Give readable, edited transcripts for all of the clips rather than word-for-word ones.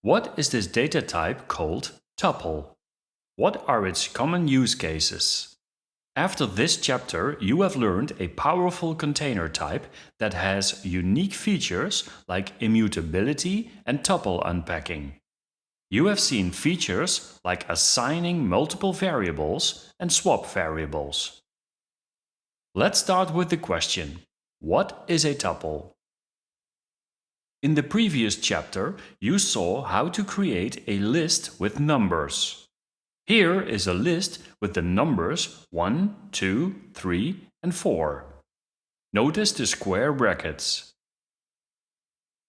What is this data type called tuple? What are its common use cases? After this chapter, you have learned a powerful container type that has unique features like immutability and tuple unpacking. You have seen features like assigning multiple variables and swap variables. Let's start with the question: what is a tuple? In the previous chapter, you saw how to create a list with numbers. Here is a list with the numbers 1, 2, 3, and 4. Notice the square brackets.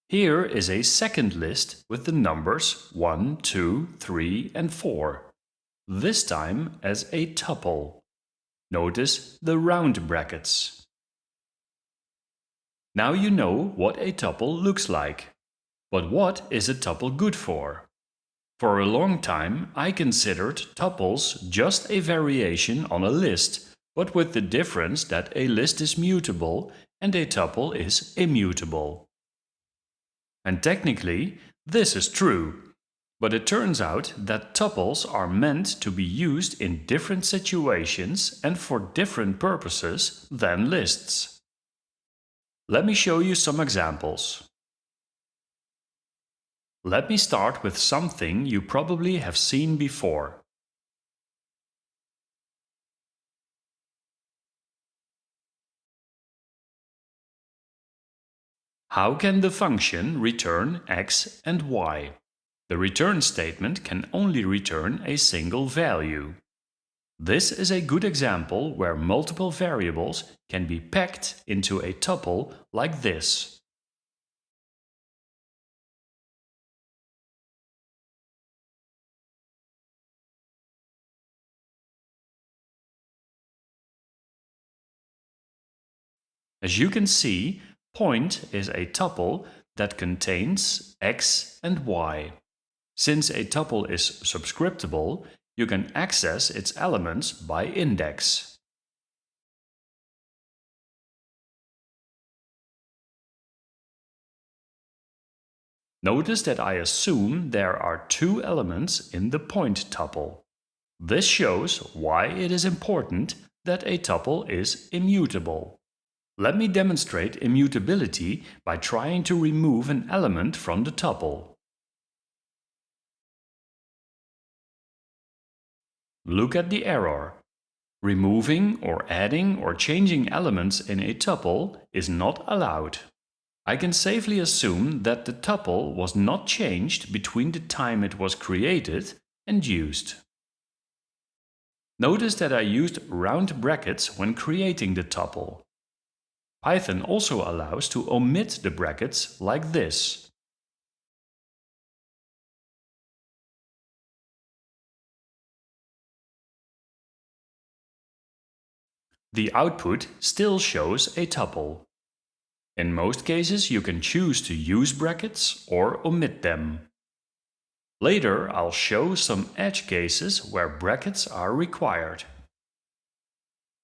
Here is a second list with the numbers 1, 2, 3, and 4. This time as a tuple. Notice the round brackets. Now you know what a tuple looks like. But what is a tuple good for? For a long time, I considered tuples just a variation on a list, but with the difference that a list is mutable and a tuple is immutable. And technically, this is true, but it turns out that tuples are meant to be used in different situations and for different purposes than lists. Let me show you some examples. Let me start with something you probably have seen before. How can the function return x and y? The return statement can only return a single value. This is a good example where multiple variables can be packed into a tuple like this. As you can see, point is a tuple that contains x and y. Since a tuple is subscriptable, you can access its elements by index. Notice that I assume there are two elements in the point tuple. This shows why it is important that a tuple is immutable. Let me demonstrate immutability by trying to remove an element from the tuple. Look at the error. Removing or adding or changing elements in a tuple is not allowed. I can safely assume that the tuple was not changed between the time it was created and used. Notice that I used round brackets when creating the tuple. Python also allows to omit the brackets like this. The output still shows a tuple. In most cases, you can choose to use brackets or omit them. Later, I'll show some edge cases where brackets are required.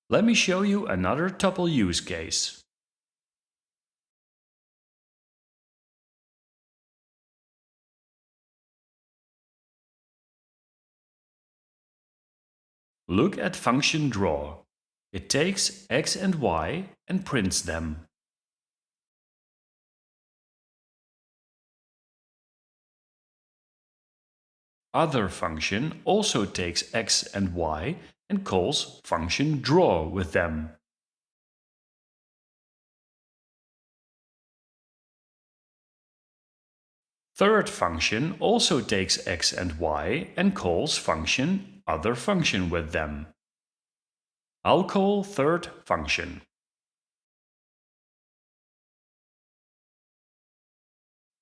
Let me show you another tuple use case. Look at function draw. It takes x and y and prints them. Other function also takes x and y and calls function draw with them. Third function also takes x and y and calls function other function with them. I'll call third function.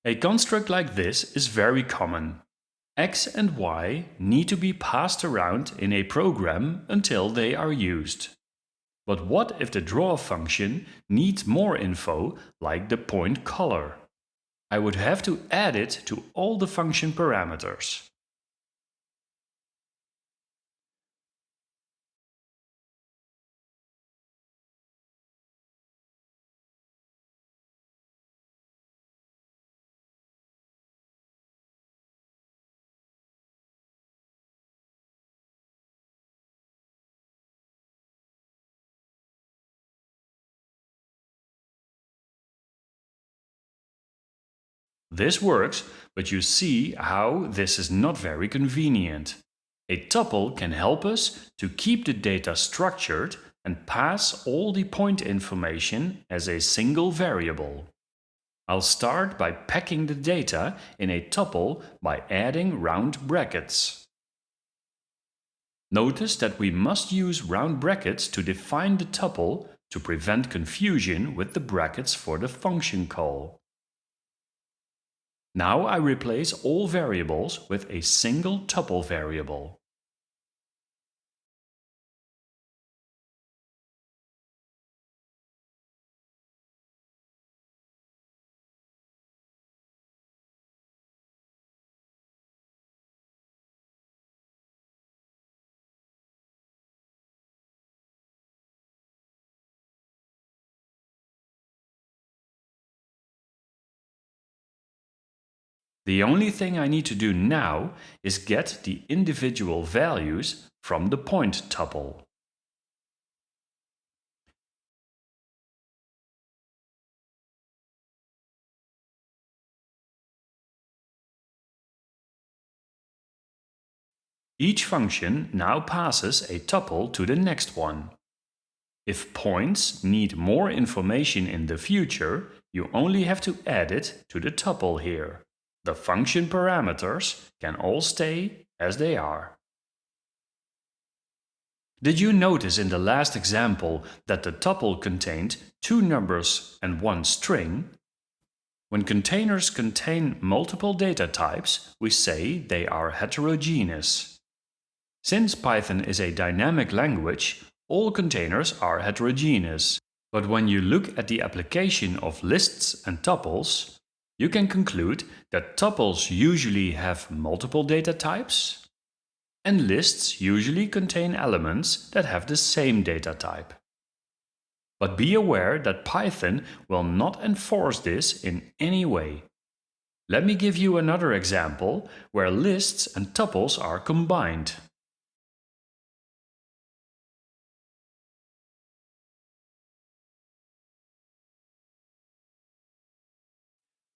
A construct like this is very common. X and y need to be passed around in a program until they are used. But what if the draw function needs more info, like the point color? I would have to add it to all the function parameters. This works, but you see how this is not very convenient. A tuple can help us to keep the data structured and pass all the point information as a single variable. I'll start by packing the data in a tuple by adding round brackets. Notice that we must use round brackets to define the tuple to prevent confusion with the brackets for the function call. Now I replace all variables with a single tuple variable. The only thing I need to do now is get the individual values from the point tuple. Each function now passes a tuple to the next one. If points need more information in the future, you only have to add it to the tuple here. The function parameters can all stay as they are. Did you notice in the last example that the tuple contained 2 numbers and 1 string? When containers contain multiple data types, we say they are heterogeneous. Since Python is a dynamic language, all containers are heterogeneous. But when you look at the application of lists and tuples, you can conclude that tuples usually have multiple data types, and lists usually contain elements that have the same data type. But be aware that Python will not enforce this in any way. Let me give you another example where lists and tuples are combined.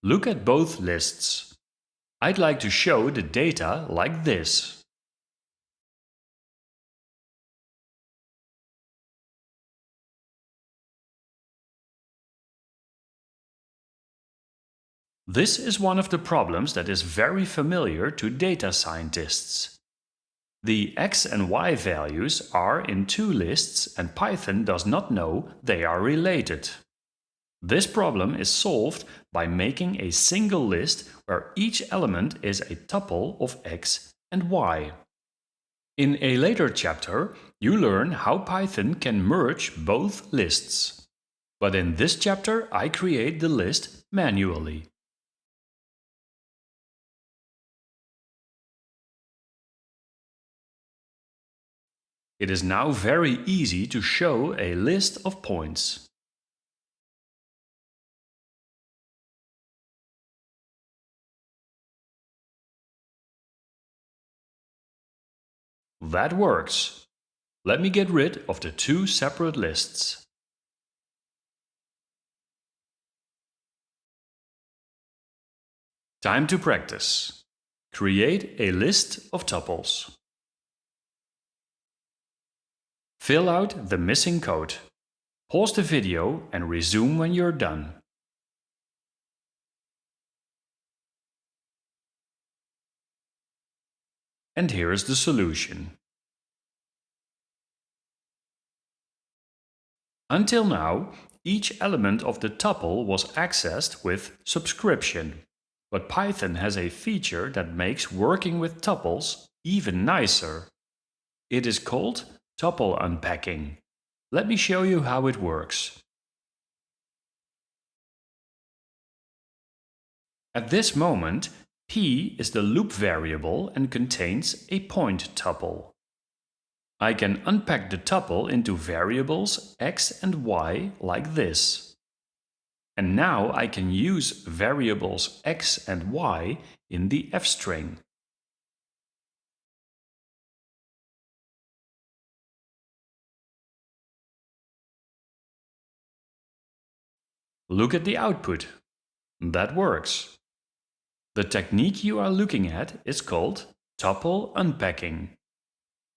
Look at both lists. I'd like to show the data like this. This is one of the problems that is very familiar to data scientists. The x and y values are in 2 lists and Python does not know they are related. This problem is solved by making a single list where each element is a tuple of x and y. In a later chapter, you learn how Python can merge both lists. But in this chapter, I create the list manually. It is now very easy to show a list of points. That works. Let me get rid of the 2 separate lists. Time to practice. Create a list of tuples. Fill out the missing code. Pause the video and resume when you're done. And here is the solution. Until now, each element of the tuple was accessed with subscription. But Python has a feature that makes working with tuples even nicer. It is called tuple unpacking. Let me show you how it works. At this moment, p is the loop variable and contains a point tuple. I can unpack the tuple into variables x and y like this. And now I can use variables x and y in the f string. Look at the output. That works. The technique you are looking at is called tuple unpacking.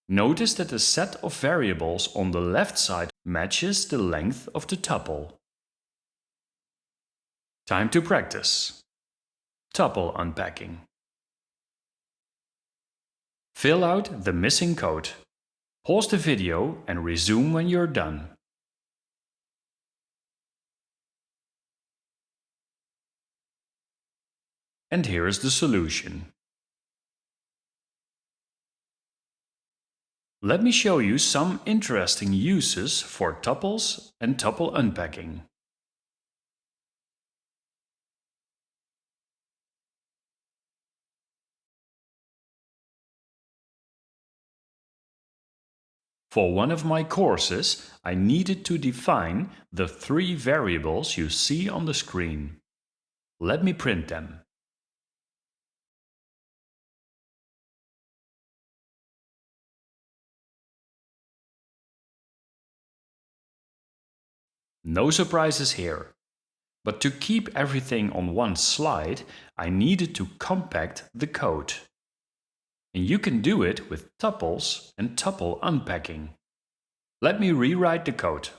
Notice that the set of variables on the left side matches the length of the tuple. Time to practice. Tuple unpacking. Fill out the missing code. Pause the video and resume when you're done. And here is the solution. Let me show you some interesting uses for tuples and tuple unpacking. For one of my courses, I needed to define the 3 variables you see on the screen. Let me print them. No surprises here. But to keep everything on one slide, I needed to compact the code. And you can do it with tuples and tuple unpacking. Let me rewrite the code.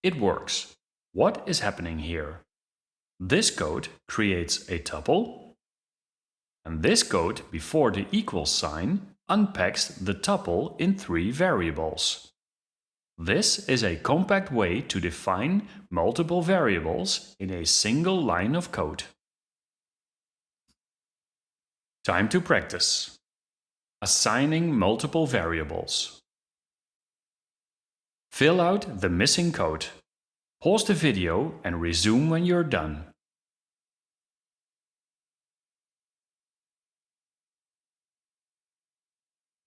It works. What is happening here? This code creates a tuple, and this code before the equal sign unpacks the tuple in 3 variables. This is a compact way to define multiple variables in a single line of code. Time to practice. Assigning multiple variables. Fill out the missing code. Pause the video and resume when you're done.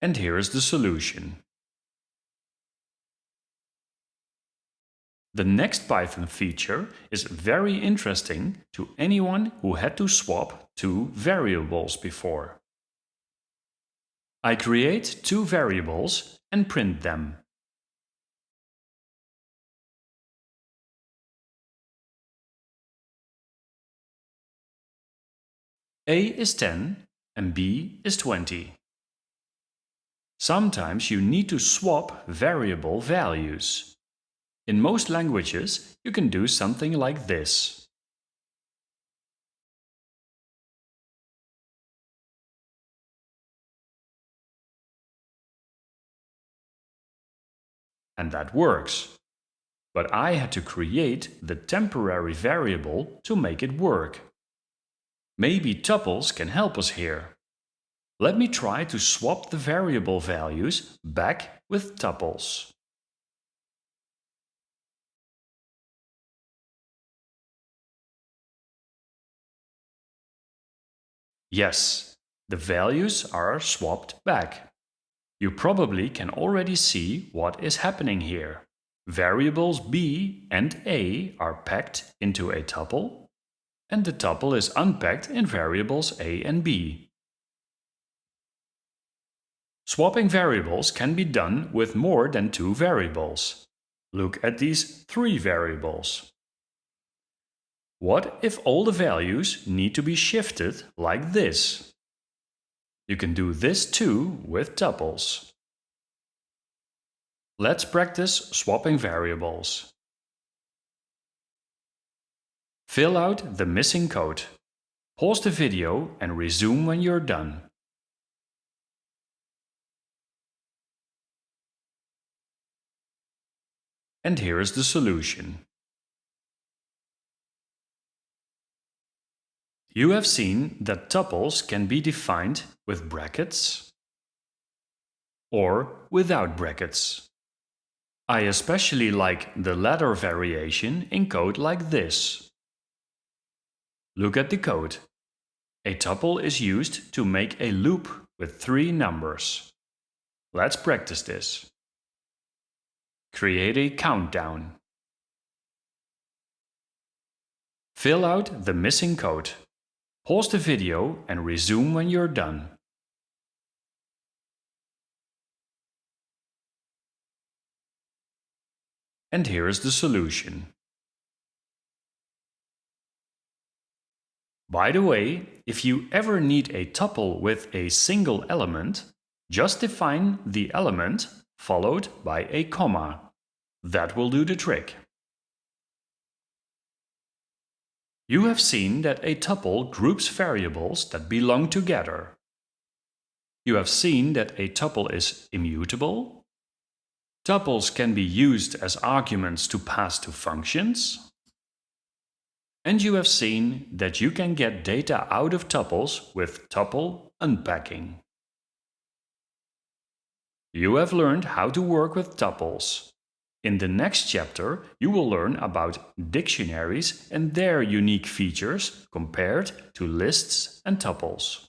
And here is the solution. The next Python feature is very interesting to anyone who had to swap 2 variables before. I create 2 variables and print them. A is 10 and B is 20. Sometimes you need to swap variable values. In most languages, you can do something like this. And that works. But I had to create the temporary variable to make it work. Maybe tuples can help us here. Let me try to swap the variable values back with tuples. Yes, the values are swapped back. You probably can already see what is happening here. Variables b and a are packed into a tuple, and the tuple is unpacked in variables a and b. Swapping variables can be done with more than 2 variables. Look at these 3 variables. What if all the values need to be shifted like this? You can do this too with tuples. Let's practice swapping variables. Fill out the missing code. Pause the video and resume when you're done. And here is the solution. You have seen that tuples can be defined with brackets or without brackets. I especially like the latter variation in code like this. Look at the code. A tuple is used to make a loop with 3 numbers. Let's practice this. Create a countdown. Fill out the missing code. Pause the video and resume when you're done. And here is the solution. By the way, if you ever need a tuple with a single element, just define the element followed by a comma. That will do the trick. You have seen that a tuple groups variables that belong together. You have seen that a tuple is immutable. Tuples can be used as arguments to pass to functions. And you have seen that you can get data out of tuples with tuple unpacking. You have learned how to work with tuples. In the next chapter, you will learn about dictionaries and their unique features compared to lists and tuples.